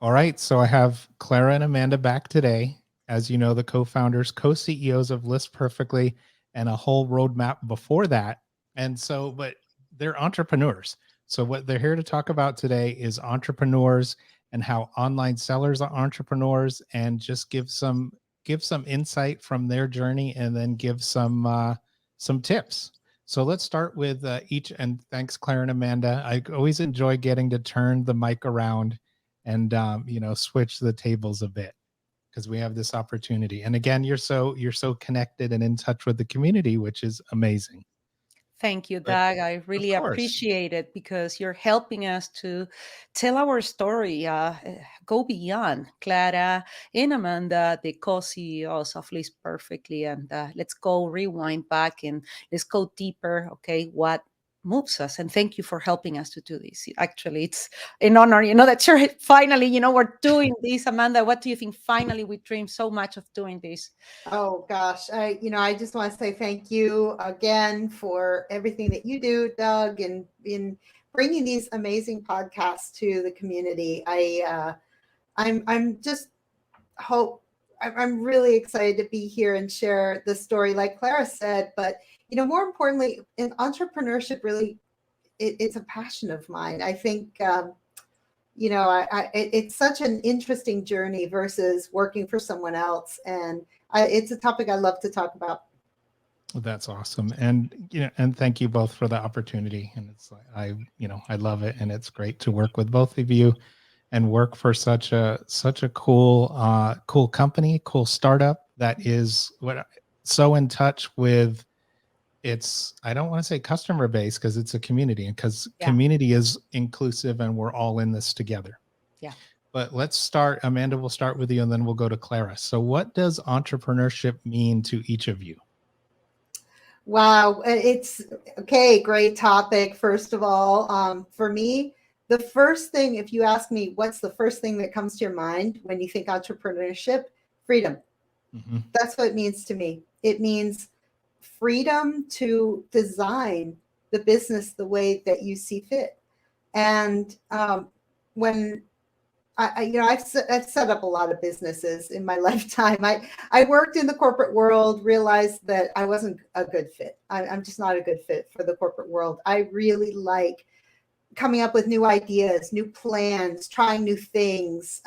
All right. So I have Clara and Amanda back today. As you know, the co-founders, co-CEOs of List Perfectly, and a whole roadmap before that. And so, but they're entrepreneurs. So what they're here to talk about today is entrepreneurs and how online sellers are entrepreneurs, and just give some insight from their journey, and then give some tips. So let's start with each. And thanks, Clara and Amanda. I always enjoy getting to turn the mic around and switch the tables a bit, because we have this opportunity. And again, you're so connected and in touch with the community, which is amazing. Thank you, But Doug. I of really course, appreciate it because you're helping us to tell our story, go beyond Clara and Amanda, the co-CEOs of List Perfectly. And let's go rewind back and let's go deeper. Okay, what moves us? And thank you for helping us to do this. Actually, it's an honor, that you're finally, we're doing this. Amanda, what do you think? Finally, we dreamed so much of doing this. Oh gosh, I just want to say thank you again for everything that you do, Doug, and in bringing these amazing podcasts to the community. I'm just hope I'm really excited to be here and share the story, like Clara said. But more importantly, in entrepreneurship, really, it's a passion of mine. I think. It's such an interesting journey versus working for someone else, and it's a topic I love to talk about. that's awesome. And and thank you both for the opportunity. And it's like I love it, and it's great to work with both of you and work for such a cool company, cool startup that is so in touch with its, I don't want to say customer base, because it's a community, and because Yeah. community is inclusive and we're all in this together. Yeah. But let's start. Amanda, we'll start with you, and then we'll go to Clara. So what does entrepreneurship mean to each of you? Wow, it's okay. Great topic. First of all, for me, the first thing, if you ask me, what's the first thing that comes to your mind when you think entrepreneurship? Freedom. Mhm. That's what it means to me. It means freedom to design the business the way that you see fit. And when I've set up a lot of businesses in my lifetime. I worked in the corporate world, realized that I wasn't a good fit. I'm just not a good fit for the corporate world. I really like coming up with new ideas, new plans, trying new things,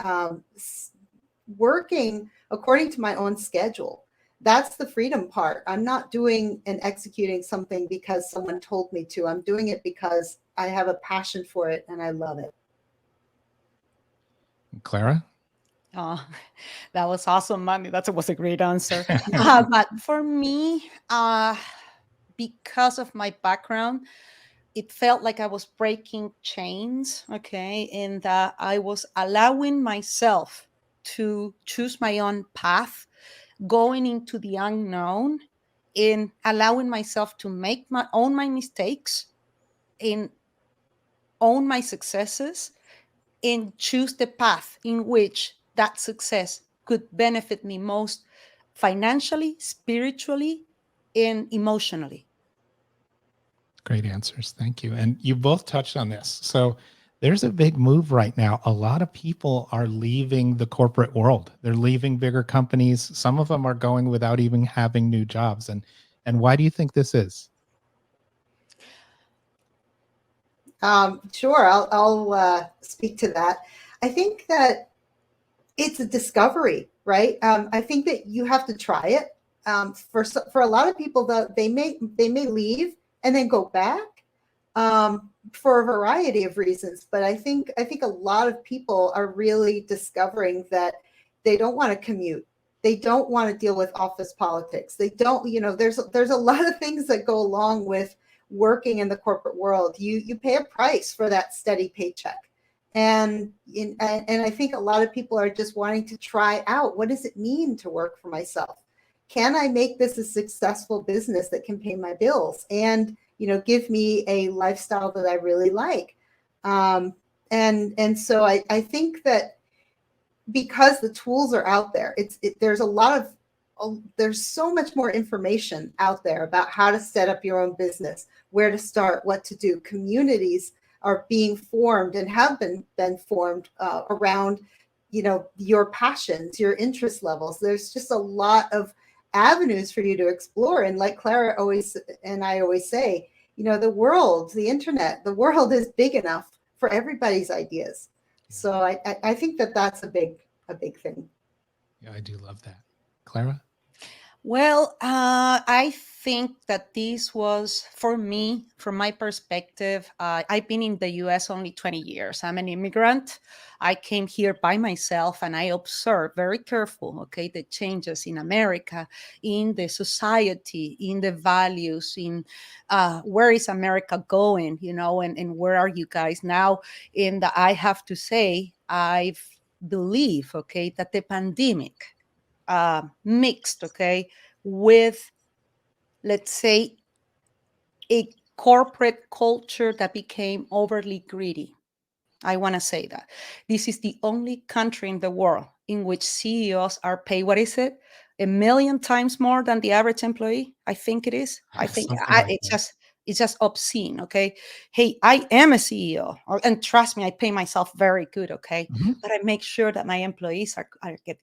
working according to my own schedule. That's the freedom part. I'm not doing and executing something because someone told me to. I'm doing it because I have a passion for it and I love it. Clara? Oh, that was awesome, Mandy. That was a great answer. But for me, because of my background, it felt like I was breaking chains, okay, and that I was allowing myself to choose my own path, going into the unknown, and allowing myself to make my mistakes and own my successes and choose the path in which that success could benefit me most financially, spiritually, and emotionally. Great answers. Thank you. And you both touched on this. So there's a big move right now. A lot of people are leaving the corporate world. They're leaving bigger companies. Some of them are going without even having new jobs. And why do you think this is? Sure, I'll speak to that. I think that it's a discovery, right? I think that you have to try it. For a lot of people, they may leave and then go back for a variety of reasons. But I think a lot of people are really discovering that they don't want to commute. They don't want to deal with office politics. They don't, there's a lot of things that go along with working in the corporate world. You pay a price for that steady paycheck. And I think a lot of people are just wanting to try out, what does it mean to work for myself? Can I make this a successful business that can pay my bills and give me a lifestyle that I really like? And so I think that because the tools are out there, there's a lot of there's so much more information out there about how to set up your own business, where to start, what to do. Communities are being formed and have been formed around your passions, your interest levels. There's just a lot of avenues for you to explore. And like Clara always, and I always say, the internet, the world is big enough for everybody's ideas. Yeah. So I think that that's a big thing. Yeah, I do love that. Clara? Well, I think that this was, for me, from my perspective, I've been in the US only 20 years. I'm an immigrant. I came here by myself and I observed very careful, okay, the changes in America, in the society, in the values, in where is America going, and where are you guys now? And I have to say, I believe, okay, that the pandemic mixed, okay, with, let's say, a corporate culture that became overly greedy. I want to say that this is the only country in the world in which CEOs are paid, what is it? 1 million times more than the average employee. I think it is. I think Something like that. it's just obscene. Okay. Hey, I am a CEO, and trust me, I pay myself very good. Okay. Mhm. But I make sure that my employees are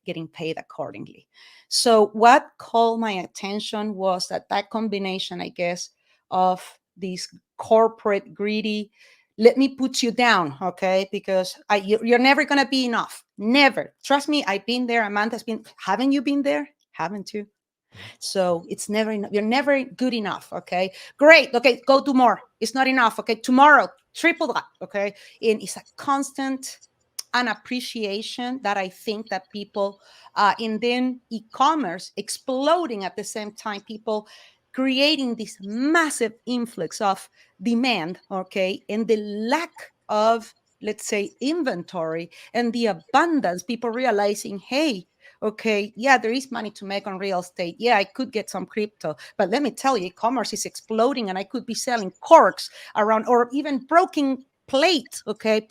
getting paid accordingly. So what called my attention was that combination, I guess, of these corporate greedy, let me put you down, okay? Because you're never going to be enough. Never. Trust me, I've been there. Amanda's been, haven't you been there? Haven't you? So it's never enough. You're never good enough, okay? Great, okay, go do more. It's not enough, okay? Tomorrow, triple that, okay? And it's a constant an appreciation that I think that people, and then e-commerce exploding at the same time, people creating this massive influx of demand, okay, and the lack of, let's say, inventory and the abundance, people realizing, hey, okay, yeah, there is money to make on real estate. Yeah, I could get some crypto, but let me tell you, e-commerce is exploding and I could be selling corks around, or even broken plate, okay,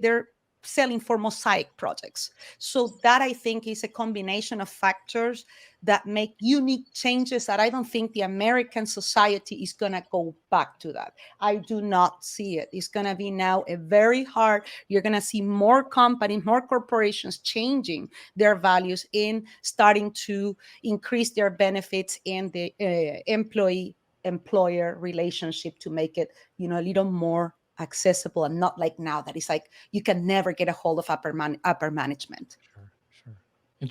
they're selling for mosaic projects. So that, I think, is a combination of factors that make unique changes that I don't think the American society is going to go back to that. I do not see it. It's going to be now a very hard, you're going to see more companies, more corporations changing their values in starting to increase their benefits and the employer relationship to make it, a little more accessible, and not like now that it's like you can never get a hold of upper management. Sure.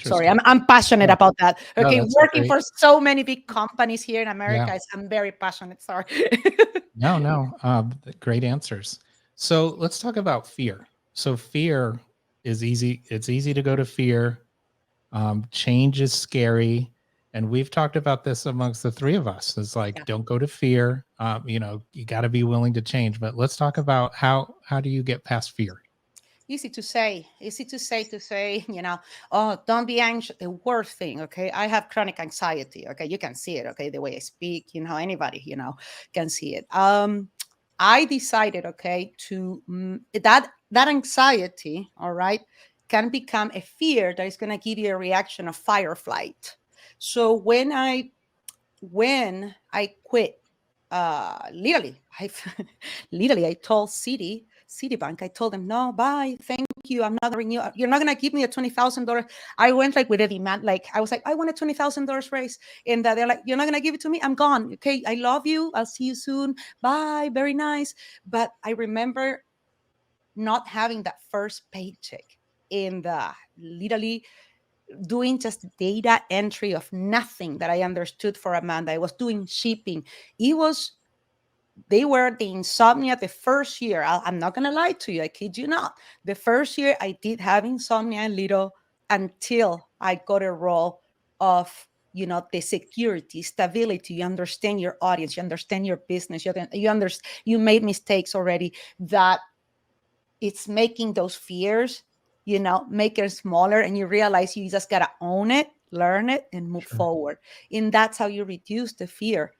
Sorry, Interesting. I'm passionate No, about that. no, Okay, that's working great. for so many big companies here in America, Yeah. I'm very passionate. Sorry. No. Great answers. So let's talk about fear. So fear is easy. It's easy to go to fear. Change is scary. And we've talked about this amongst the three of us. It's like, Yeah. don't go to fear. You got to be willing to change. But let's talk about how do you get past fear? Easy to say, oh, don't be anxious. The worst thing, okay? I have chronic anxiety, okay? You can see it, okay? The way I speak, anybody, can see it. I decided, okay, to that anxiety, all right, can become a fear that is going to give you a reaction of fight or flight. So when I quit, literally, I told Citibank, I told them, no, bye, thank you, I'm not renew. You're not gonna give me a $20,000. I went like with a demand, like I was like, I want a $20,000 raise, and they're like, you're not gonna give it to me. I'm gone. Okay, I love you. I'll see you soon. Bye. Very nice. But I remember not having that first paycheck, and literally doing just data entry of nothing that I understood for Amanda. I was doing shipping. They were the insomnia the first year. I'm not going to lie to you. I kid you not. The first year I did have insomnia a little, until I got a role of, the security, stability. You understand your audience. You understand your business. You made mistakes already, that it's making those fears, make it smaller, and you realize you just got to own it, learn it, and move forward. And that's how you reduce the fear.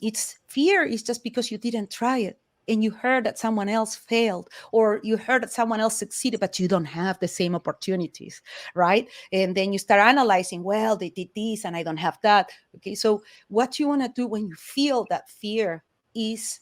It's fear is just because you didn't try it, and you heard that someone else failed, or you heard that someone else succeeded, but you don't have the same opportunities, right? And then you start analyzing, well, they did this and I don't have that. Okay, so what you want to do when you feel that fear is,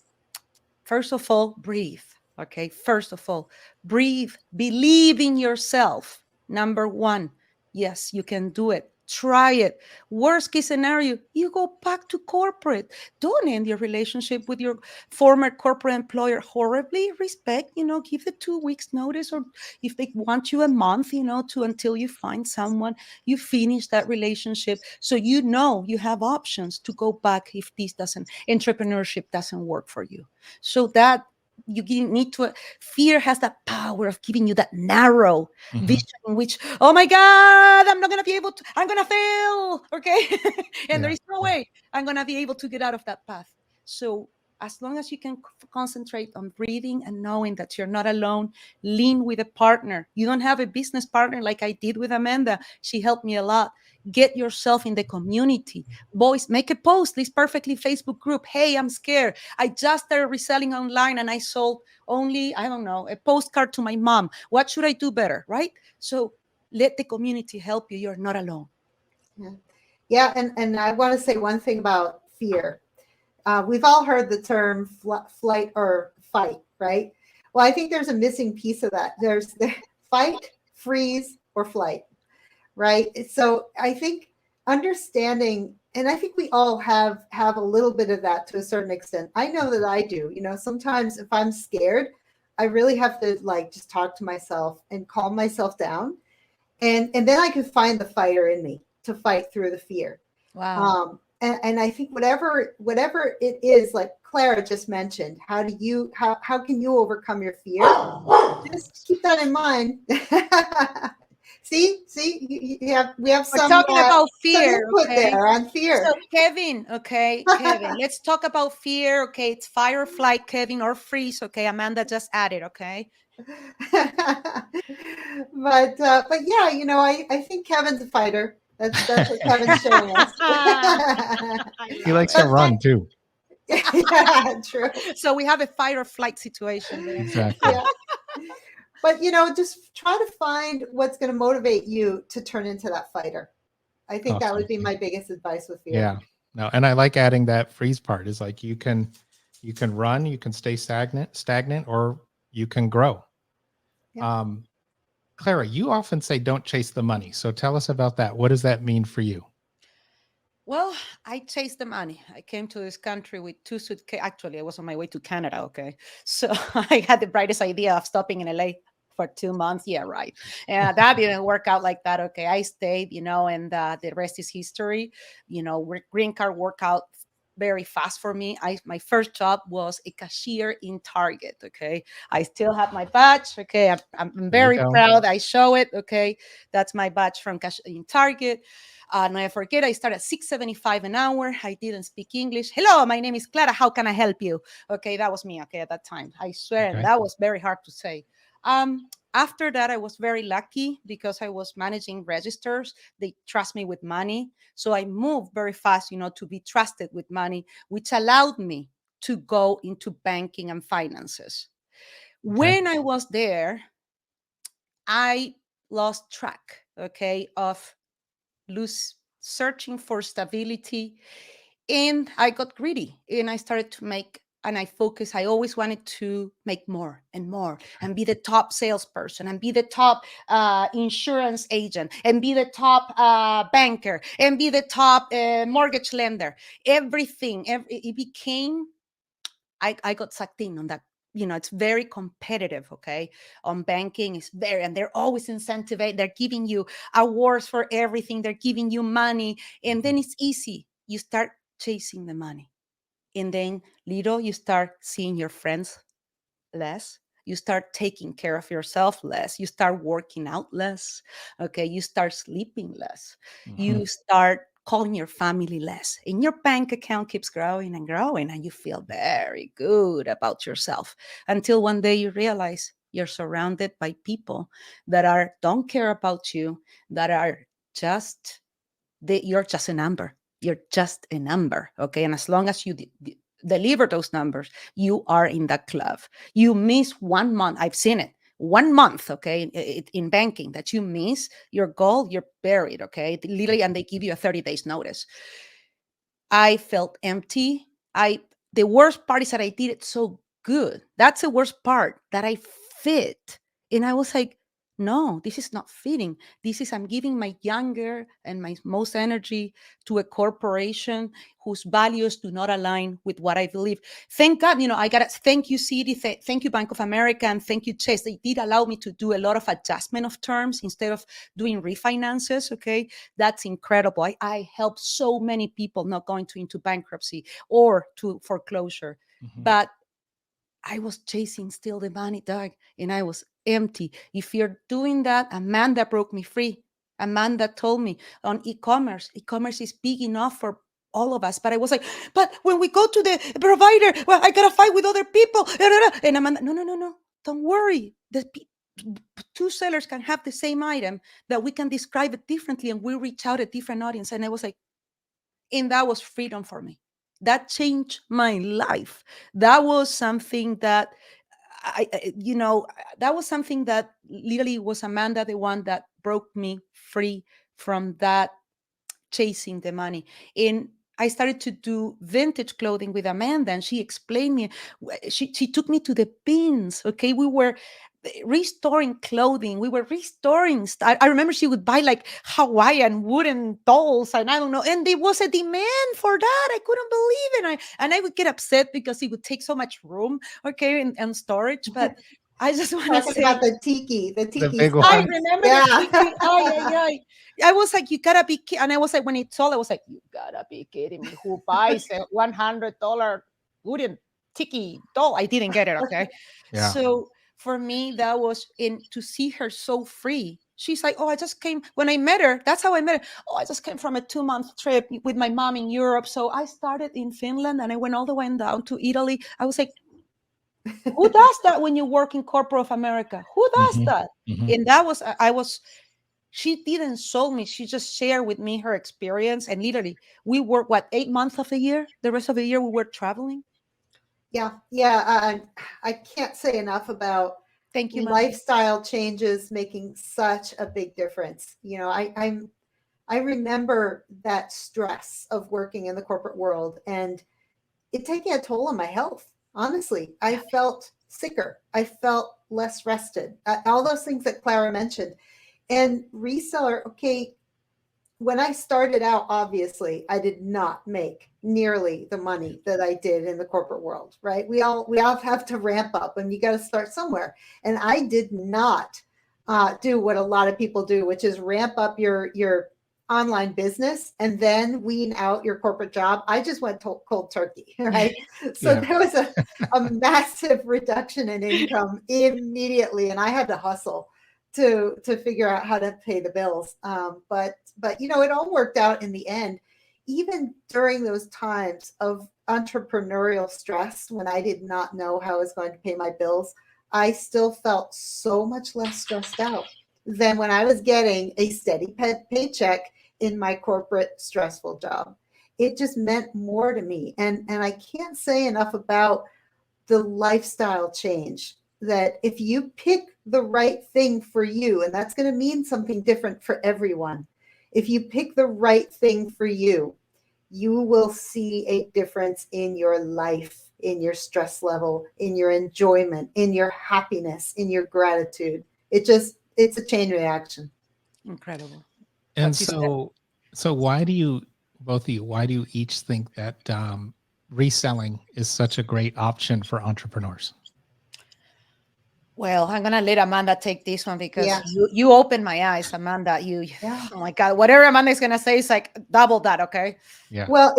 first of all, breathe. Okay, first of all, breathe, believe in yourself. Number one, yes, you can do it. Try it. Worst case scenario, you go back to corporate. Don't end your relationship with your former corporate employer horribly. Respect, give the 2 weeks notice, or if they want you a month, to until you find someone, you finish that relationship. So you have options to go back if entrepreneurship doesn't work for you. So that need to, fear has that power of giving you that narrow vision in which, oh my God, I'm not going to be able to, I'm going to fail. Okay. And there is no way I'm going to be able to get out of that path. So as long as you can concentrate on breathing and knowing that you're not alone, lean with a partner. You don't have a business partner like I did with Amanda. She helped me a lot. Get yourself in the community. Boys, make a post, List Perfectly Facebook group. Hey, I'm scared. I just started reselling online and I sold only, I don't know, a postcard to my mom. What should I do better, right? So let the community help you. You're not alone. Yeah, and I want to say one thing about fear. We've all heard the term flight or fight, right? Well, I think there's a missing piece of that. There's the fight, freeze, or flight, right? So I think understanding, and I think we all have a little bit of that to a certain extent. I know that I do. Sometimes if I'm scared, I really have to just talk to myself and calm myself down, and then I can find the fighter in me to fight through the fear. Wow. And I think whatever it is, like Clara just mentioned, how can you overcome your fear? Just keep that in mind. See, we have some. We're talking about fear, input okay? there on fear. So Kevin, let's talk about fear. Okay, it's fire or flight, Kevin, or freeze. Okay, Amanda just added. Okay. But yeah, I think Kevin's a fighter. That's what Kevin's showing us. He likes to run too. Yeah, true. So we have a fight or flight situation there. Exactly. Yeah. But just try to find what's going to motivate you to turn into that fighter. I think that would be my biggest advice with fear. Yeah. No, and I like adding that freeze part. Is like you can run, you can stay stagnant, or you can grow. Yeah. Clara, you often say don't chase the money. So tell us about that. What does that mean for you? Well, I chased the money. I came to this country with 2 suitcases. Actually, I was on my way to Canada. Okay. So I had the brightest idea of stopping in LA for 2 months. Yeah, right. And that didn't work out like that. Okay. I stayed, and the rest is history. Green card worked out very fast for me. My first job was a cashier in Target. Okay. I still have my badge. Okay. I'm very proud. I show it. Okay. That's my badge from in Target. And I forget, I started at $6.75 an hour. I didn't speak English. Hello, my name is Clara. How can I help you? Okay, that was me. Okay, at that time, I swear, and that was very hard to say. After that, I was very lucky because I was managing registers. They trust me with money. So I moved very fast, to be trusted with money, which allowed me to go into banking and finances. When I was there, I lost track, of searching for stability, and I got greedy and I started to make, and I focused. I always wanted to make more and more and be the top salesperson and be the top insurance agent and be the top banker and be the top mortgage lender. Everything, it became, I got sucked in on that. It's very competitive, okay? On banking, it's very, and they're always incentivized. They're giving you awards for everything. They're giving you money. And then it's easy. You start chasing the money. And then little, you start seeing your friends less. You start taking care of yourself less. You start working out less. Okay. You start sleeping less. You start calling your family less, and your bank account keeps growing and growing, and you feel very good about yourself until one day you realize you're surrounded by people that don't care about you, that are just, you're just a number. You're just a number. Okay. And as long as you deliver those numbers, you are in that club. You miss 1 month. I've seen it. 1 month, okay, in banking, that you miss your goal, you're buried, okay, literally, and they give you a 30 days notice. I felt empty. The worst part is that I did it so good. That's the worst part, that I fit. And I was like, no, this is not fitting. This is, I'm giving my younger and my most energy to a corporation whose values do not align with what I believe. Thank God, I got to thank you, Citi, thank you, Bank of America, and thank you, Chase. They did allow me to do a lot of adjustment of terms instead of doing refinances. Okay. That's incredible. I helped so many people not going into bankruptcy or to foreclosure. Mhm. But I was chasing still the money, Doug, and I was empty. If you're doing that, Amanda broke me free. Amanda told me on e-commerce is big enough for all of us. But I was like, but when we go to the provider, well, I gotta fight with other people. And Amanda, no, don't worry. Two sellers can have the same item, that we can describe it differently, and we reach out a different audience. And I was like, and that was freedom for me. That changed my life. That was something that that was something that literally was Amanda, the one that broke me free from that chasing the money. And I started to do vintage clothing with Amanda, and she explained me. She took me to the bins. Okay, we were restoring clothing. We were restoring. I remember she would buy like Hawaiian wooden dolls, and I don't know. And there was a demand for that. I couldn't believe it. And I would get upset because it would take so much room. Okay, and storage. But I just want to Talking say, about the tiki big stuff. I one. remember Yeah. the tiki. Ay. I was like, you gotta be kidding. And I was like, when it sold, I was like, you gotta be kidding me. Who buys a $100 wooden tiki doll? I didn't get it. Okay. Yeah. So for me, that was to see her so free. She's like, oh, I just came, when I met her, that's how I met her. Oh, I just came from a 2-month trip with my mom in Europe. So I started in Finland and I went all the way down to Italy. I was like, who does that when you work in corporate America? Who does Mhm. that? Mhm. And that was, she didn't sell me. She just shared with me her experience. And literally, we worked, 8 months of the year? The rest of the year, we were traveling. Yeah. I can't say enough about Thank you, Mom. lifestyle changes making such a big difference. I remember that stress of working in the corporate world and it taking a toll on my health. Honestly, I felt sicker. I felt less rested. All those things that Clara mentioned. And reseller, okay, when I started out, obviously, I did not make nearly the money that I did in the corporate world, right? We all have to ramp up, and you got to start somewhere. And I did not do what a lot of people do, which is ramp up your online business and then wean out your corporate job. I just went cold turkey, right? So Yeah. there was a massive reduction in income immediately, and I had to hustle to figure out how to pay the bills. But it all worked out in the end. Even during those times of entrepreneurial stress, when I did not know how I was going to pay my bills, I still felt so much less stressed out than when I was getting a steady paycheck in my corporate stressful job. It just meant more to me. And I can't say enough about the lifestyle change, that if you pick the right thing for you, and that's going to mean something different for everyone. If you pick the right thing for you, you will see a difference in your life, in your stress level, in your enjoyment, in your happiness, in your gratitude. It's a chain reaction. Incredible. And What you said. so why do you, both of you, why do you each think that reselling is such a great option for entrepreneurs? Well, I'm gonna let Amanda take this one because Yeah. you opened my eyes, Amanda. Yeah. Oh my God, whatever Amanda is gonna say is like double that, okay? Yeah. Well,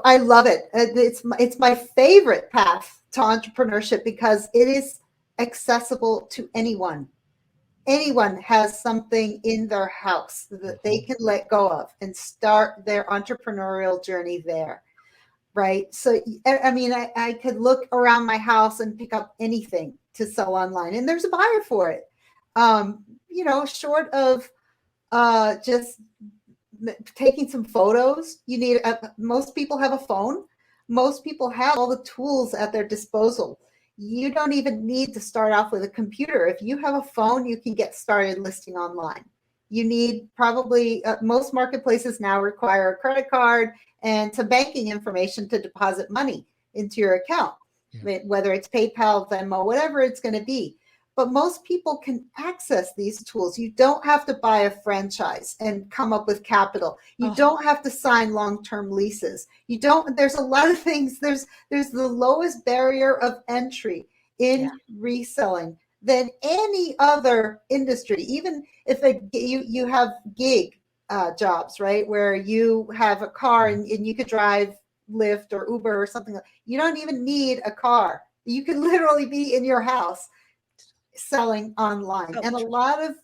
I love it. It's my favorite path to entrepreneurship because it is accessible to anyone. Anyone has something in their house that they can let go of and start their entrepreneurial journey there. Right. So, I mean, I could look around my house and pick up anything to sell online, and there's a buyer for it. Short of just taking some photos, you need, most people have a phone. Most people have all the tools at their disposal. You don't even need to start off with a computer. If you have a phone, you can get started listing online. You need probably, most marketplaces now require a credit card and some banking information to deposit money into your account. whether it's PayPal, Venmo, whatever it's going to be. But most people can access these tools. You don't have to buy a franchise and come up with capital. You don't have to sign long-term leases. You don't, there's a lot of things. There's the lowest barrier of entry in reselling than any other industry. Even if you have gig jobs, right? Where you have a car and you could drive Lyft or Uber or something. You don't even need a car. You could literally be in your house selling online. And a lot of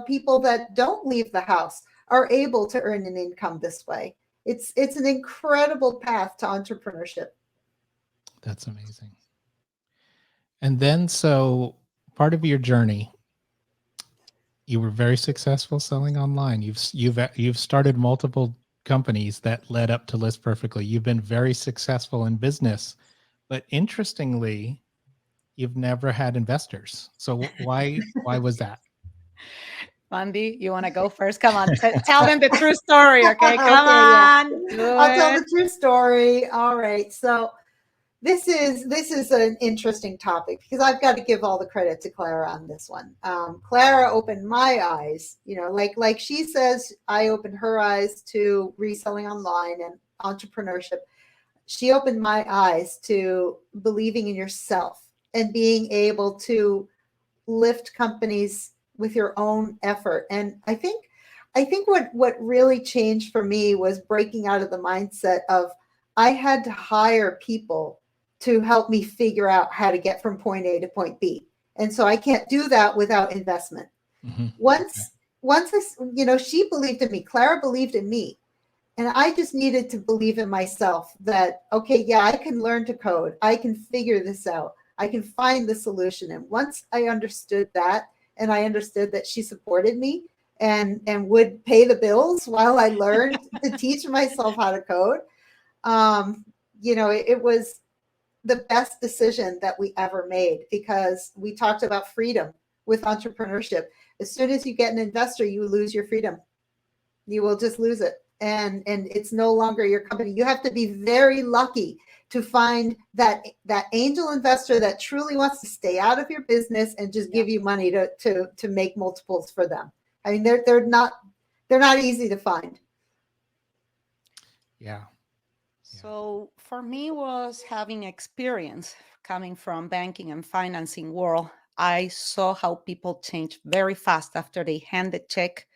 people that don't leave the house are able to earn an income this way. It's an incredible path to entrepreneurship. That's amazing. And then, so part of your journey, you were very successful selling online. You've started multiple companies that led up to List Perfectly. You've been very successful in business, but interestingly, you've never had investors. So why was that? Mandy, you want to go first? Come on, tell them the true story, okay? Come on, I'll tell the true story. All right, so this is an interesting topic because I've got to give all the credit to Clara on this one. Clara opened my eyes, like she says, I opened her eyes to reselling online and entrepreneurship. She opened my eyes to believing in yourself and being able to lift companies with your own effort. And I think what really changed for me was breaking out of the mindset of I had to hire people to help me figure out how to get from point A to point B. And so I can't do that without investment. Once she believed in me, Clara believed in me. And I just needed to believe in myself that, okay, yeah, I can learn to code. I can figure this out. I can find the solution. And once I understood that, and I understood that she supported me and would pay the bills while I learned to teach myself how to code, it was the best decision that we ever made because we talked about freedom with entrepreneurship. As soon as you get an investor, you lose your freedom. You will just lose it. And it's no longer your company. You have to be very lucky to find that angel investor that truly wants to stay out of your business and just give you money to make multiples for them. I mean, they're not easy to find. Yeah. So for me was having experience coming from banking and financing world. I saw how people change very fast after they hand the check.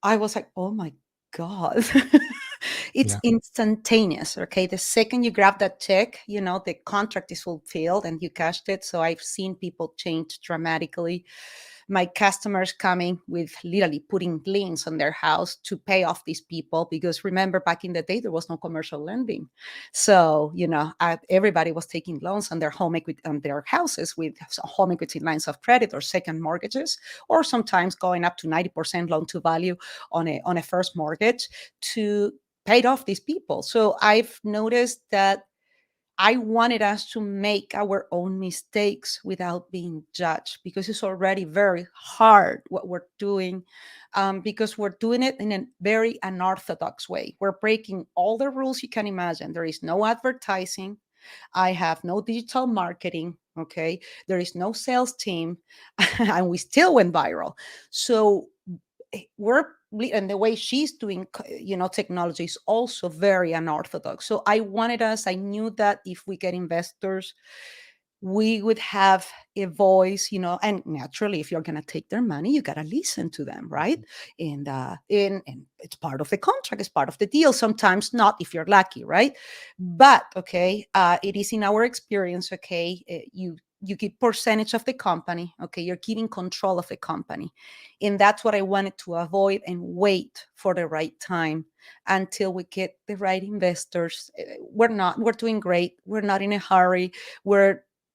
I was like, oh my God. It's instantaneous. Okay. The second you grab that check, the contract is fulfilled and you cashed it. So I've seen people change dramatically. My customers coming with literally putting liens on their house to pay off these people, because remember back in the day, there was no commercial lending. So, everybody was taking loans on their home equity, on their houses with home equity lines of credit or second mortgages, or sometimes going up to 90% loan to value on a first mortgage to pay off these people. So I've noticed that I wanted us to make our own mistakes without being judged, because it's already very hard what we're doing, because we're doing it in a very unorthodox way. We're breaking all the rules you can imagine. There is no advertising. I have no digital marketing. Okay. There is no sales team and we still went viral. So and the way she's doing, technology is also very unorthodox. So I knew that if we get investors, we would have a voice, and naturally, if you're going to take their money, you got to listen to them, right? And it's part of the contract, it's part of the deal. Sometimes not, if you're lucky, right? But okay, it is in our experience, okay, you keep percentage of the company, okay, you're keeping control of the company. And that's what I wanted to avoid, and wait for the right time until we get the right investors. We're doing great. We're not in a hurry.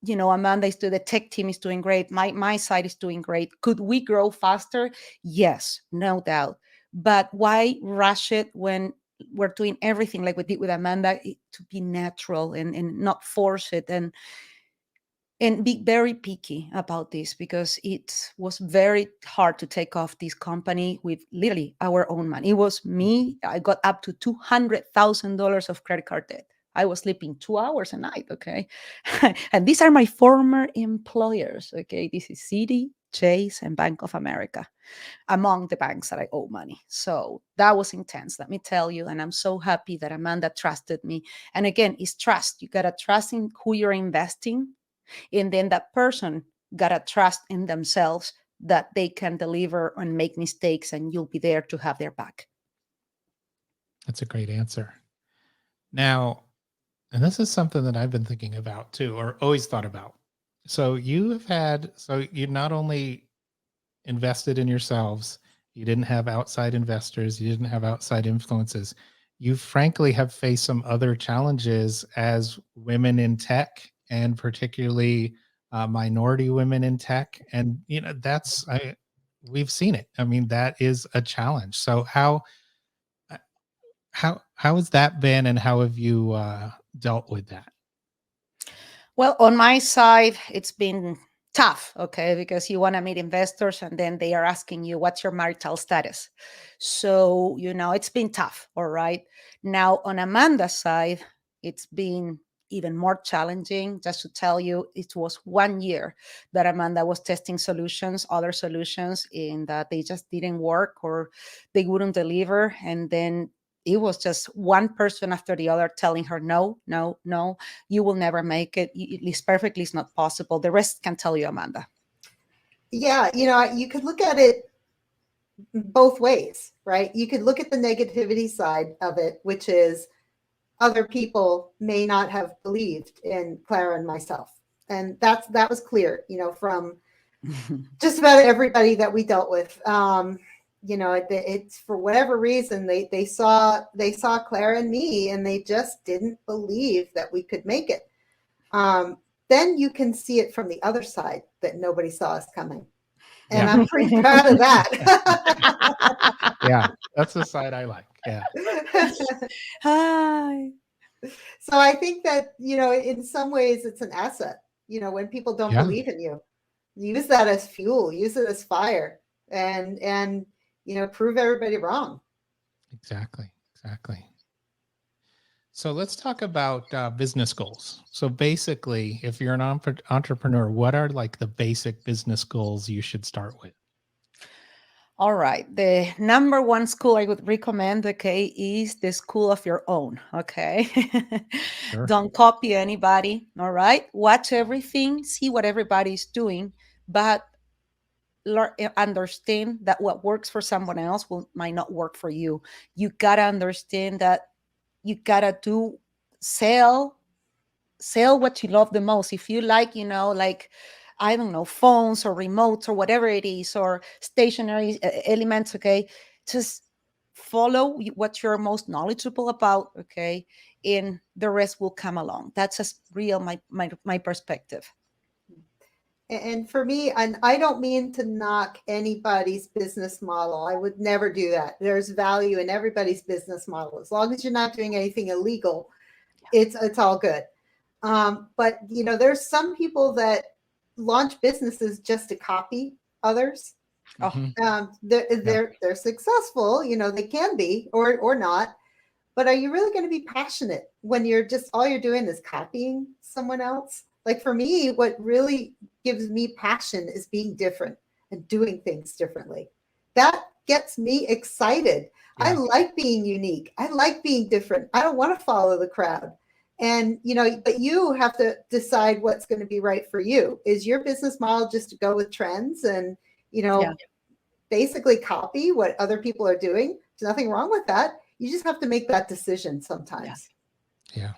Amanda the tech team is doing great. My side is doing great. Could we grow faster? Yes, no doubt. But why rush it when we're doing everything like we did with Amanda, to be natural and not force it, and be very picky about this, because it was very hard to take off this company with literally our own money. It was me. I got up to $200,000 of credit card debt. I was sleeping 2 hours a night. Okay. And these are my former employers. Okay. This is Citi, Chase, and Bank of America, among the banks that I owe money. So that was intense, let me tell you. And I'm so happy that Amanda trusted me. And again, it's trust. You got to trust in who you're investing. And then that person got to trust in themselves that they can deliver and make mistakes, and you'll be there to have their back. That's a great answer. Now, and this is something that I've been thinking about too, or always thought about. So you not only invested in yourselves, you didn't have outside investors, you didn't have outside influences. You frankly have faced some other challenges as women in tech, and particularly minority women in tech. And, we've seen it. I mean, that is a challenge. So how has that been, and how have you dealt with that? Well, on my side, it's been tough, okay, because you want to meet investors and then they are asking you, what's your marital status? So, it's been tough, all right? Now, on Amanda's side, it's been even more challenging. Just to tell you, it was 1 year that Amanda was testing other solutions, in that they just didn't work or they wouldn't deliver. And then it was just one person after the other telling her, no, no, no, you will never make it. List perfectly is not possible. The rest can tell you, Amanda. Yeah, you could look at it both ways, right? You could look at the negativity side of it, which is other people may not have believed in Clara and myself. And that was clear, from just about everybody that we dealt with. It's for whatever reason, they saw Clara and me, and they just didn't believe that we could make it. Then you can see it from the other side, that nobody saw us coming. And I'm pretty proud of that. Yeah, that's the side I like. Yeah. Hi. So I think that, in some ways it's an asset, when people don't believe in you, use that as fuel, use it as fire, and prove everybody wrong. Exactly. So let's talk about business goals. So basically, if you're an entrepreneur, what are like the basic business goals you should start with? All right. The number one school I would recommend, okay, is the school of your own, okay? Sure. Don't copy anybody, all right? Watch everything, see what everybody's doing, but understand that what works for someone else might not work for you. You got to understand that you got to sell what you love the most. If you like, like, I don't know, phones or remotes or whatever it is, or stationary elements, okay, just follow what you're most knowledgeable about, okay, and the rest will come along. That's just real my perspective. And for me, and I don't mean to knock anybody's business model. I would never do that. There's value in everybody's business model. As long as you're not doing anything illegal, it's all good. But there's some people that launch businesses just to copy others. They're successful, they can be or not. But are you really going to be passionate when all you're doing is copying someone else? Like, for me, what really gives me passion is being different and doing things differently. That gets me excited. Yeah. I like being unique. I like being different. I don't want to follow the crowd. And, but you have to decide what's going to be right for you. Is your business model just to go with trends and, basically copy what other people are doing? There's nothing wrong with that. You just have to make that decision sometimes. Yeah.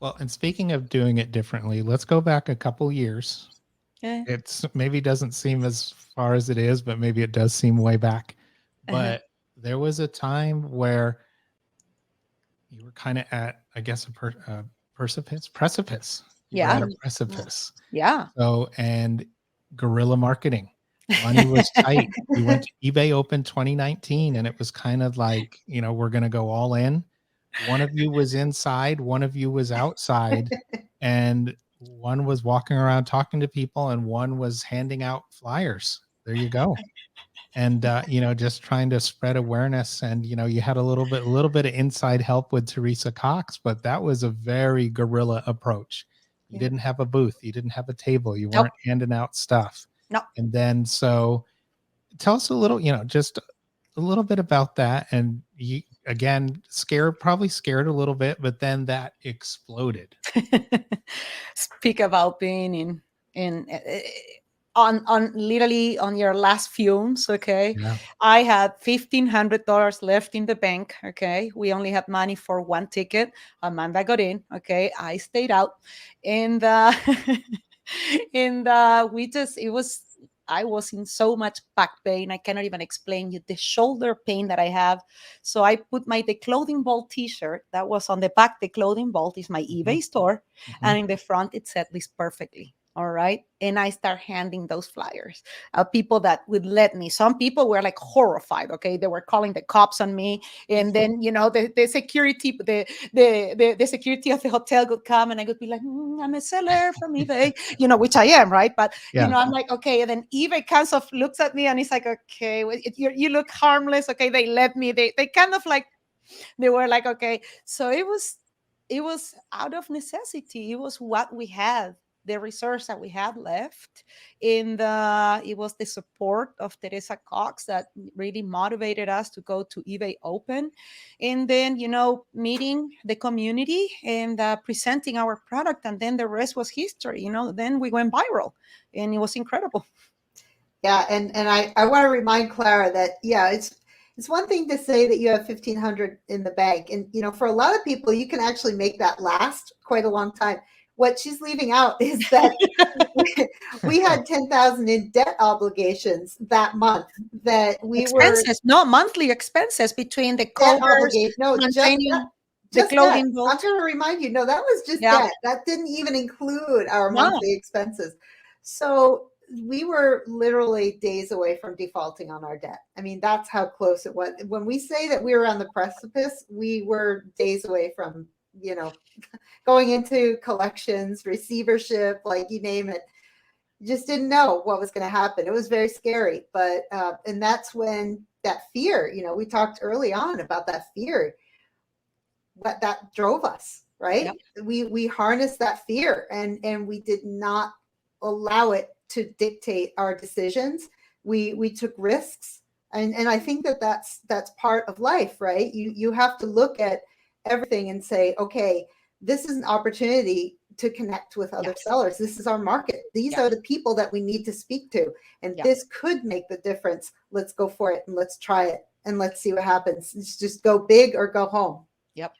Well, and speaking of doing it differently, let's go back a couple years. Okay. It's maybe doesn't seem as far as it is, but maybe it does seem way back. But there was a time where you were kind of at, I guess, a precipice. You were at a precipice. Yeah. So, and guerrilla marketing. Money was tight. We went to eBay Open 2019, and it was kind of like, we're going to go all in. One of you was inside, one of you was outside, and one was walking around talking to people, and one was handing out flyers. There you go. And just trying to spread awareness. And you had a little bit of inside help with Teresa Cox, but that was a very guerrilla approach. You Yeah. didn't have a booth, you didn't have a table, you Nope. weren't handing out stuff. No. And then so tell us a little, just a little bit about that. And you, again, probably scared a little bit, but then that exploded. Speak about being in on literally on your last fumes. Okay. Yeah. I had $1,500 left in the bank. Okay. We only had money for one ticket. Amanda got in. Okay. I stayed out. And I was in so much back pain. I cannot even explain you the shoulder pain that I have. So I put the Clothing Vault t-shirt that was on the back. The Clothing Vault is my eBay store. And in the front, it said List Perfectly. All right. And I start handing those flyers. People that would let me. Some people were like horrified. Okay. They were calling the cops on me. And then, the security, the security of the hotel would come and I would be like, I'm a seller from eBay, which I am. Right. But, I'm like, okay. And then eBay kind of looks at me and it's like, okay, well, you look harmless. Okay. They let me, they kind of like, they were like, okay. So it was out of necessity. It was what we had, the resource that we had left. And it was the support of Teresa Cox that really motivated us to go to eBay Open. And then, meeting the community and presenting our product. And then the rest was history. Then we went viral and it was incredible. Yeah. And I want to remind Clara that, it's one thing to say that you have 1,500 in the bank. And, for a lot of people, you can actually make that last quite a long time. What she's leaving out is that we had 10,000 in debt obligations that month. That we expenses, not monthly expenses between the covers, the clothing. I'm trying to remind you. No, that was just debt. That didn't even include our monthly expenses. So we were literally days away from defaulting on our debt. I mean, that's how close it was. When we say that we were on the precipice, we were days away from, going into collections, receivership, like you name it. Just didn't know what was going to happen. It was very scary. But, and that's when that fear, we talked early on about that fear, what that drove us, right? Yep. We harnessed that fear and we did not allow it to dictate our decisions. We took risks. And I think that's part of life, right? You have to look at everything and say, okay, this is an opportunity to connect with other sellers. This is our market. These are the people that we need to speak to. And this could make the difference. Let's go for it and let's try it and let's see what happens. It's just go big or go home. Yep.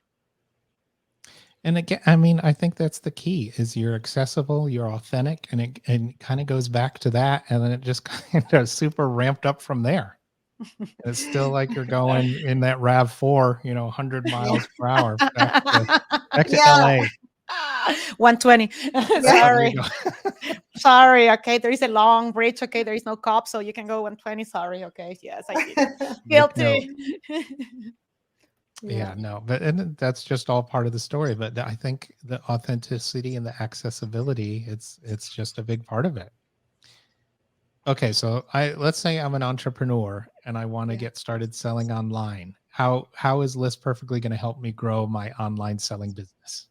And again, I mean, I think that's the key is you're accessible, you're authentic, and it kind of goes back to that. And then it just kind of super ramped up from there. It's still like you're going in that RAV4, 100 miles per hour back to LA. 120. Sorry. Sorry. Okay. There is a long bridge. Okay. There is no cop, so you can go 120. Sorry. Okay. Yes. I did. Guilty. No, and that's just all part of the story. But I think the authenticity and the accessibility, it's just a big part of it. Okay, so let's say I'm an entrepreneur and I want to get started selling online. How is List Perfectly going to help me grow my online selling business?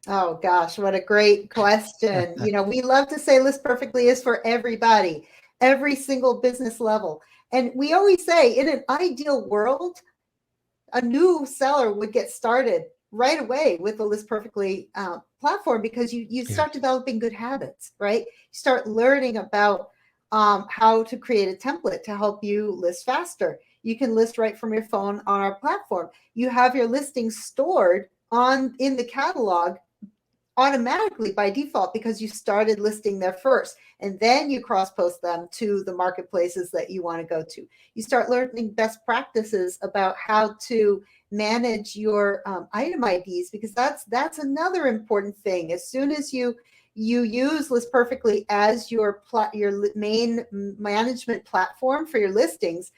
Oh gosh, what a great question. We love to say List Perfectly is for everybody, every single business level. And we always say in an ideal world, a new seller would get started right away with the List Perfectly platform because you start developing good habits, right? You start learning about how to create a template to help you list faster. You can list right from your phone on our platform. You have your listings stored in the catalog automatically by default because you started listing there first, and then you cross-post them to the marketplaces that you want to go to. You start learning best practices about how to manage your item IDs, because that's another important thing. As soon as you use List Perfectly as your main management platform for your listings,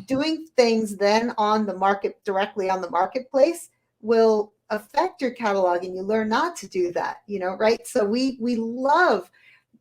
doing things then on the market, directly on the marketplace, will affect your catalog, and you learn not to do that, right? So we love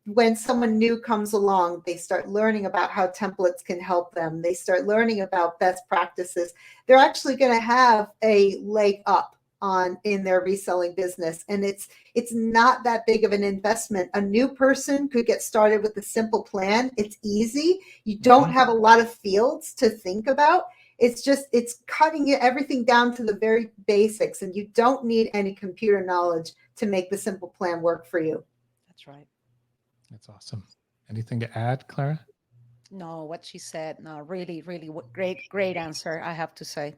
when someone new comes along, they start learning about how templates can help them. They start learning about best practices. They're actually going to have a leg up on in their reselling business. And it's not that big of an investment. A new person could get started with a simple plan. It's easy. You don't have a lot of fields to think about. It's cutting everything down to the very basics, and you don't need any computer knowledge to make the simple plan work for you. That's right. That's awesome. Anything to add, Clara? No, what she said, no, really, really great answer, I have to say.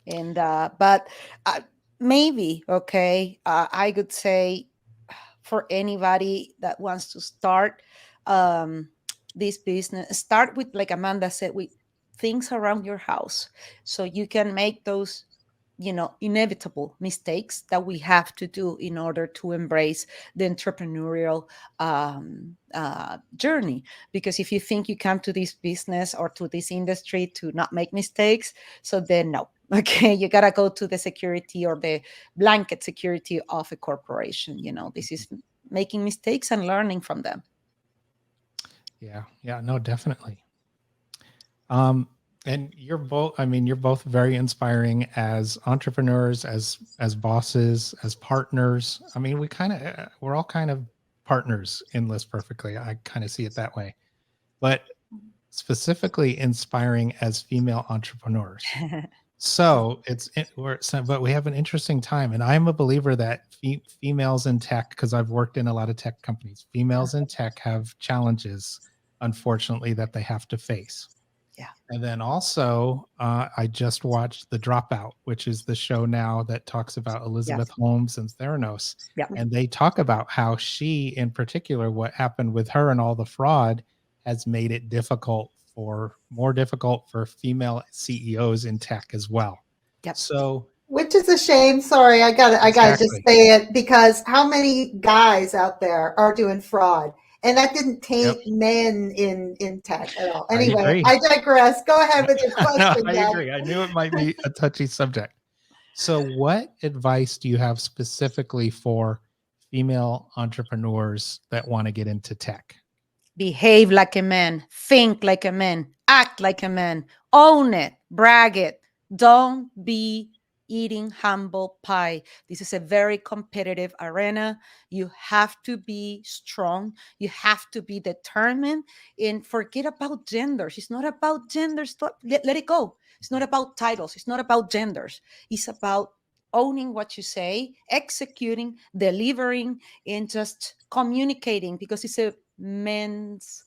And but maybe, okay, I could say for anybody that wants to start this business, start with, like Amanda said, with things around your house, so you can make those, inevitable mistakes that we have to do in order to embrace the entrepreneurial journey. Because if you think you come to this business or to this industry to not make mistakes, so then no. Okay, you gotta go to the security or the blanket security of a corporation. This is making mistakes and learning from them. Yeah, no, definitely. And you're both very inspiring as entrepreneurs, as bosses, as partners. I mean, we're all kind of partners in List Perfectly. I kind of see it that way, but specifically inspiring as female entrepreneurs. So but we have an interesting time, and I'm a believer that females in tech, because I've worked in a lot of tech companies, females in tech have challenges, unfortunately, that they have to face. Yeah. And then also, I just watched The Dropout, which is the show now that talks about Elizabeth Holmes and Theranos. Yeah. And they talk about how she, in particular, what happened with her and all the fraud has made it more difficult for female CEOs in tech as well. Yep. So, which is a shame. Sorry, I gotta just say it, because how many guys out there are doing fraud? And that didn't taint men in tech at all. Anyway, I digress. Go ahead with your question. No, I agree. I knew it might be a touchy subject. So what advice do you have specifically for female entrepreneurs that want to get into tech? Behave like a man, think like a man, act like a man, own it, brag it. Don't be eating humble pie. This is a very competitive arena. You have to be strong. You have to be determined, and forget about genders. It's not about genders. Let it go. It's not about titles. It's not about genders. It's about owning what you say, executing, delivering, and just communicating, because it's a men's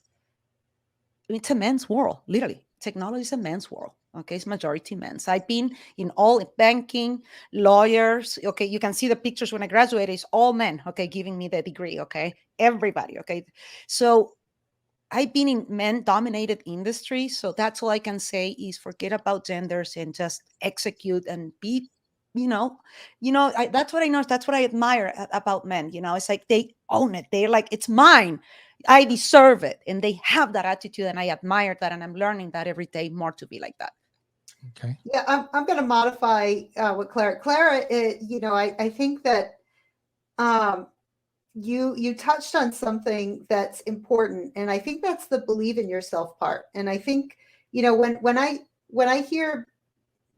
world. Literally, technology is a men's world. Okay, it's majority men's. I've been in all banking, lawyers. Okay, you can see the pictures when I graduated. It's all men. Okay, giving me the degree. Okay, everybody. Okay, so I've been in men-dominated industries. So that's all I can say is forget about genders and just execute and be. That's what I know. That's what I admire about men. It's like they own it. They're like, it's mine. I deserve it. And they have that attitude, and I admire that. And I'm learning that every day more to be like that. Okay. Yeah, I'm going to modify what Clara, I think that you touched on something that's important. And I think that's the believe in yourself part. And I think, when I hear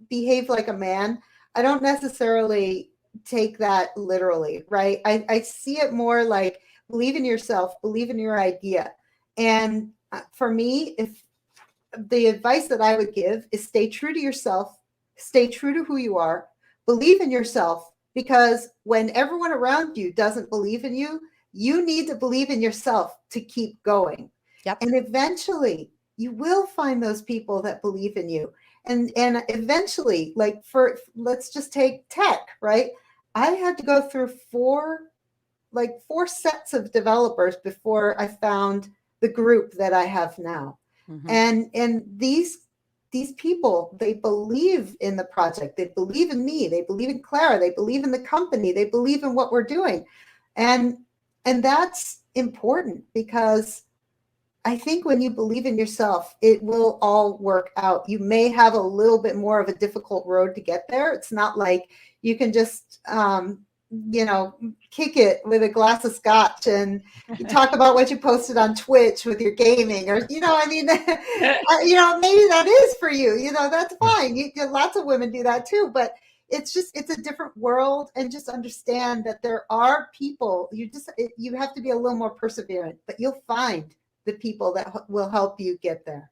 behave like a man, I don't necessarily take that literally, right? I see it more like believe in yourself, believe in your idea. And for me, if the advice that I would give is stay true to yourself, stay true to who you are, believe in yourself, because when everyone around you doesn't believe in you, you need to believe in yourself to keep going. Yep. And eventually you will find those people that believe in you. And eventually, let's just take tech, right? I had to go through four sets of developers before I found the group that I have now. Mm-hmm. And these people, they believe in the project. They believe in me. They believe in Clara. They believe in the company. They believe in what we're doing. And that's important, because I think when you believe in yourself, it will all work out. You may have a little bit more of a difficult road to get there. It's not like you can just, kick it with a glass of scotch and you talk about what you posted on Twitch with your gaming, or maybe that is for you. That's fine. Lots of women do that too, but it's a different world, and just understand that there are people. You have to be a little more perseverant, but you'll find the people that will help you get there.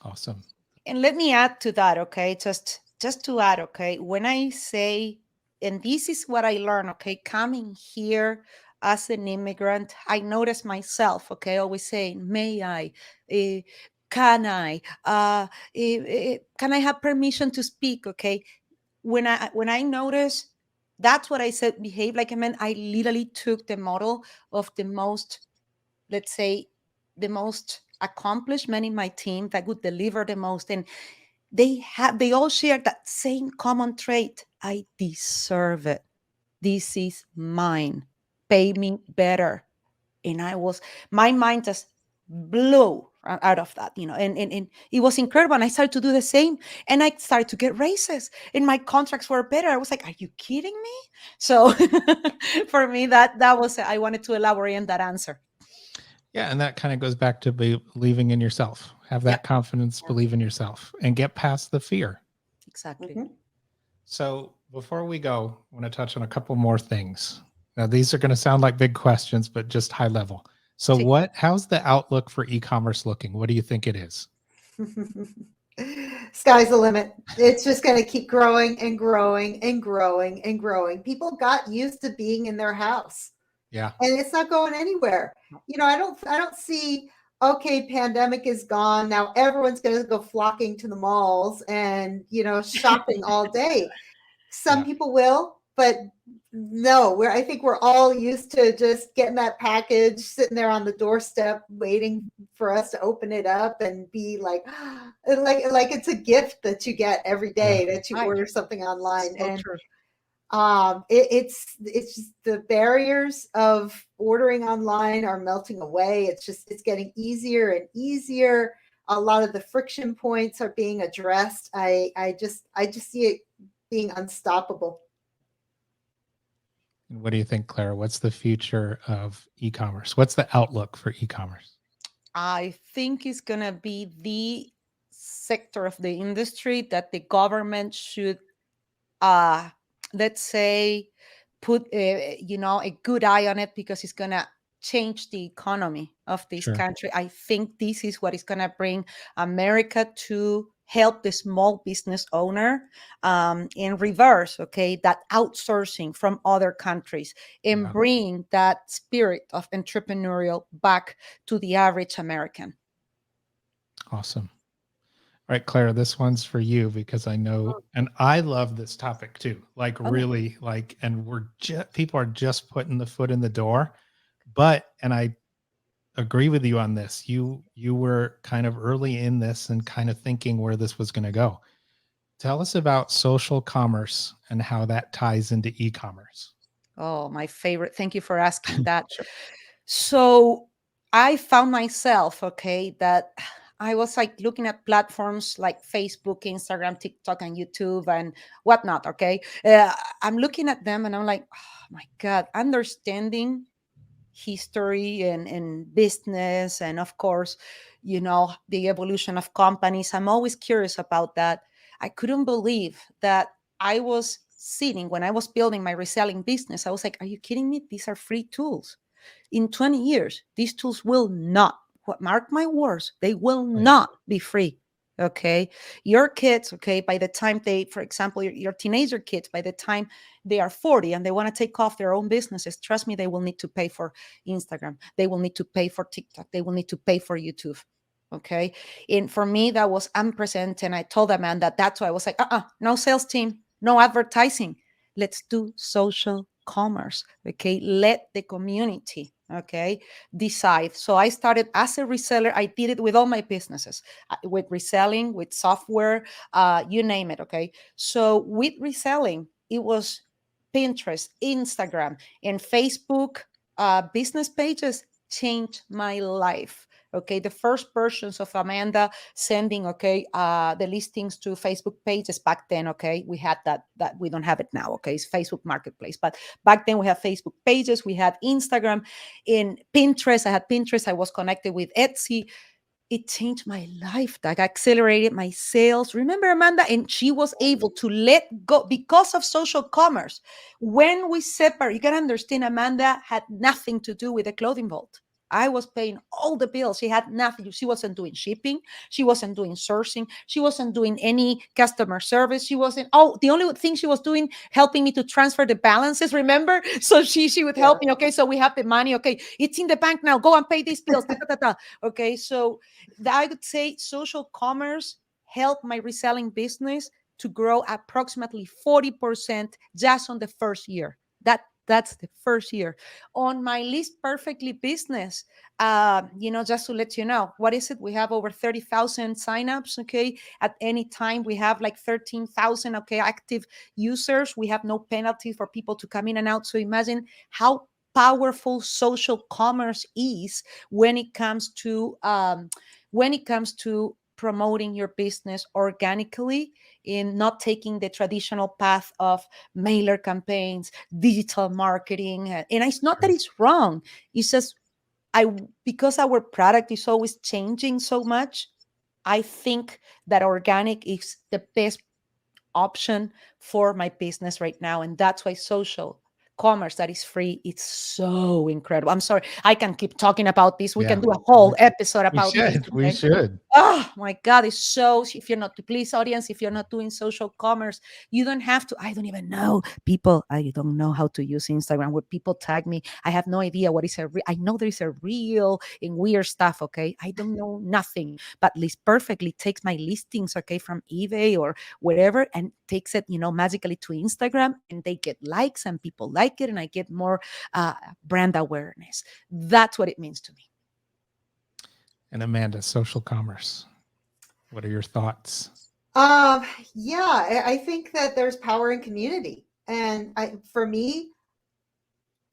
Awesome. And let me add to that, okay? Just to add, okay? When I say, and this is what I learned, okay? Coming here as an immigrant, I noticed myself, okay? Always saying, may I? Can I? Can I have permission to speak, okay? When I noticed, that's what I said, behave like a man. I literally took the model of the most, let's say, the most accomplished men in my team that would deliver the most, and they all share that same common trait. I deserve it. This is mine. Pay me better. And my mind just blew out of that, and it was incredible. And I started to do the same, and I started to get raises, and my contracts were better. I was like, are you kidding me? So for me, that was, I wanted to elaborate on that answer. Yeah, and that kind of goes back to believing in yourself. Have that confidence, believe in yourself, and get past the fear. Exactly. Mm-hmm. So before we go, I want to touch on a couple more things. Now, these are going to sound like big questions, but just high level. So how's the outlook for e-commerce looking? What do you think it is? Sky's the limit. It's just going to keep growing and growing and growing and growing. People got used to being in their house. Yeah. And it's not going anywhere. I don't see, okay, pandemic is gone. Now everyone's going to go flocking to the malls and, shopping all day. Some people will, but no, I think we're all used to just getting that package, sitting there on the doorstep, waiting for us to open it up and be like it's a gift that you get every day that you order something online. So and true. It's just the barriers of ordering online are melting away. It's getting easier and easier. A lot of the friction points are being addressed. I just see it being unstoppable. And what do you think, Clara? What's the future of e-commerce? What's the outlook for e-commerce? I think it's going to be the sector of the industry that the government should, let's say, put a good eye on it, because it's going to change the economy of this country. I think this is what is going to bring America to help the small business owner, in reverse, okay, that outsourcing from other countries, and bring that spirit of entrepreneurial back to the average American. Awesome. All right, Clara, this one's for you, because I know, and I love this topic too. Really, and people are just putting the foot in the door. And I agree with you on this. You were kind of early in this and kind of thinking where this was going to go. Tell us about social commerce and how that ties into e-commerce. Oh, my favorite. Thank you for asking that. So I found myself, okay, that I was looking at platforms like Facebook, Instagram, TikTok, and YouTube and whatnot. Okay. I'm looking at them and I'm like, oh my God, understanding history and business. And of course, the evolution of companies. I'm always curious about that. I couldn't believe that I was sitting when I was building my reselling business. I was like, are you kidding me? These are free tools. In 20 years, these tools will not, mark my words, they will not be free. Okay. Your kids, okay, by the time for example, your teenager kids, by the time they are 40 and they want to take off their own businesses, trust me, they will need to pay for Instagram. They will need to pay for TikTok. They will need to pay for YouTube. Okay. And for me, that was unprecedented. And I told them, man, that's why I was like, no sales team, no advertising. Let's do social commerce. Okay. Let the community, okay, decide. So I started as a reseller. I did it with all my businesses, with reselling, with software, you name it. Okay. So with reselling, it was Pinterest, Instagram, and Facebook business pages changed my life. Okay, the first versions of Amanda sending, okay, the listings to Facebook pages back then. Okay, we had that we don't have it now. Okay, it's Facebook Marketplace, but back then we had Facebook pages, we had Instagram, in Pinterest. I had Pinterest. I was connected with Etsy. It changed my life. That accelerated my sales. Remember, Amanda? And she was able to let go because of social commerce. When we separate, you can understand, Amanda had nothing to do with the clothing vault. I was paying all the bills. She had nothing. She wasn't doing shipping. She wasn't doing sourcing. She wasn't doing any customer service. She wasn't, the only thing she was doing, helping me to transfer the balances, remember? So she would help me. Okay, so we have the money. Okay, it's in the bank now. Go and pay these bills. Okay, so I would say social commerce helped my reselling business to grow approximately 40% just on the first year. That's the first year. On my List Perfectly business, just to let you know, what is it? We have over 30,000 signups, okay? At any time, we have like 13,000, okay, active users. We have no penalty for people to come in and out. So imagine how powerful social commerce is when it comes to promoting your business organically, in not taking the traditional path of mailer campaigns, digital marketing. And it's not that it's wrong. It's just because our product is always changing so much, I think that organic is the best option for my business right now. And that's why social commerce that is free, it's so incredible. I'm sorry, I can keep talking about this. We can do a whole episode about this. We should. Oh my God, it's so, if you're not, please audience, if you're not doing social commerce, you don't have to. I don't even know people. I don't know how to use Instagram, where people tag me. I have no idea what is I know there is a real and weird stuff. Okay. I don't know nothing, but List Perfectly takes my listings, okay, from eBay or wherever, and takes it, magically to Instagram, and they get likes and people like it. And I get more brand awareness. That's what it means to me. And Amanda, social commerce, what are your thoughts? I think that there's power in community. And for me,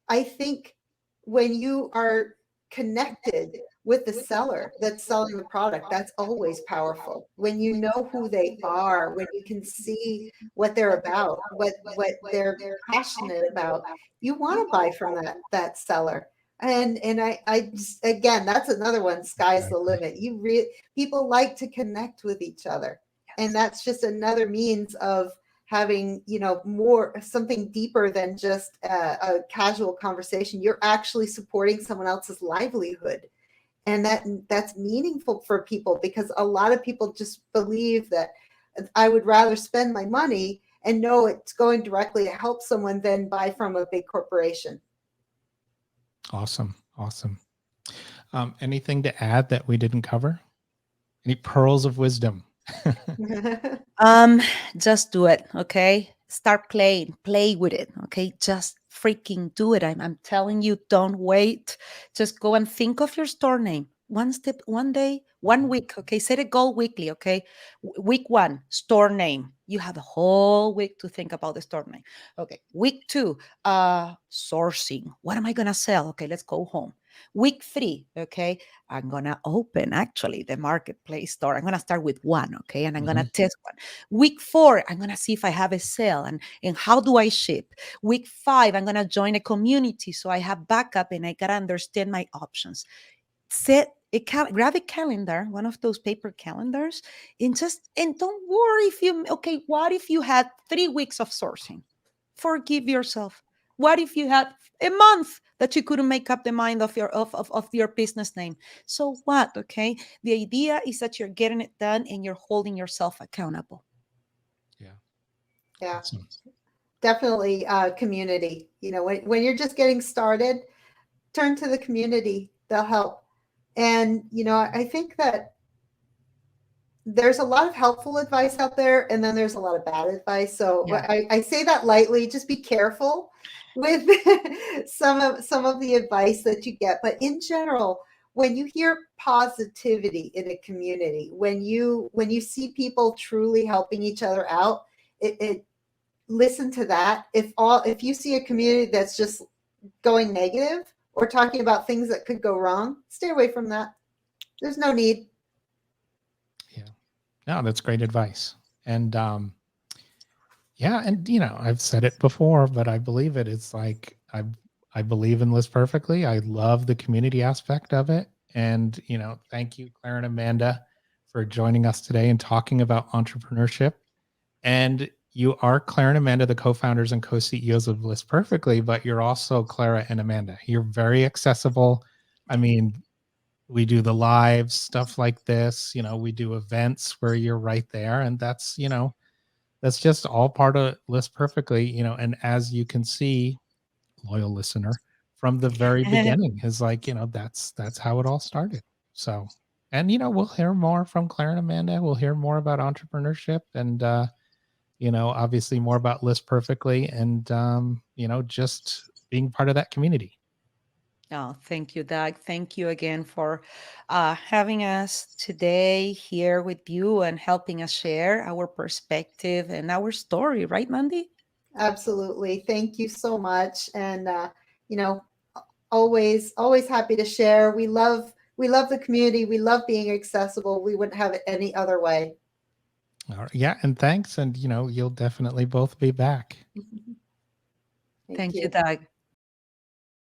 I think when you are connected with the seller that's selling the product, that's always powerful. When you know who they are, when you can see what they're about, what they're passionate about, you want to buy from that seller. And I just, again, that's another one. Sky's the limit. People like to connect with each other, and that's just another means of having, more, something deeper than just a casual conversation. You're actually supporting someone else's livelihood, and that's meaningful for people, because a lot of people just believe that I would rather spend my money and know it's going directly to help someone than buy from a big corporation. Awesome. Anything to add that we didn't cover? Any pearls of wisdom? Just do it. Okay. Start playing, play with it. Okay. Just freaking do it. I'm telling you, don't wait. Just go and think of your store name. One step, one day, 1 week. Okay. Set a goal weekly. Okay. Week 1, store name. You have a whole week to think about the store name. Okay. Week 2, sourcing. What am I going to sell? Okay. Let's go home. Week 3, okay, I'm going to open actually the marketplace store. I'm going to start with 1, okay, and I'm going to test 1. Week 4, I'm going to see if I have a sale and how do I ship. Week 5, I'm going to join a community so I have backup and I got to understand my options. Grab a calendar, one of those paper calendars, and don't worry what if you had 3 weeks of sourcing? Forgive yourself. What if you had a month that you couldn't make up the mind of your business name? So what? Okay. The idea is that you're getting it done and you're holding yourself accountable. Yeah. Awesome. Definitely community. When you're just getting started, turn to the community. They'll help. And, I think that there's a lot of helpful advice out there, and then there's a lot of bad advice. So I say that lightly. Just be careful with some of the advice that you get. But in general, when you hear positivity in a community, when you see people truly helping each other out, it listen to that. If you see a community that's just going negative or talking about things that could go wrong, stay away from that. There's no need. Yeah. No, that's great advice. And yeah, and I've said it before, but I believe it. It's like I believe in List Perfectly. I love the community aspect of it. And thank you, Clara and Amanda, for joining us today and talking about entrepreneurship. And you are Clara and Amanda, the co-founders and co-CEOs of List Perfectly, but you're also Clara and Amanda. You're very accessible. I mean, we do the live stuff like this. We do events where you're right there, and that's just all part of List Perfectly. And as you can see, loyal listener, from the very beginning is like, that's how it all started. So, and we'll hear more from Clara and Amanda. We'll hear more about entrepreneurship and obviously more about List Perfectly and just being part of that community. Oh, thank you, Doug. Thank you again for having us today here with you and helping us share our perspective and our story, right, Mandy? Absolutely. Thank you so much. And you know, always happy to share. We love the community. We love being accessible. We wouldn't have it any other way. All right. Yeah, and thanks. And you'll definitely both be back. Thank Thank you, you. Doug.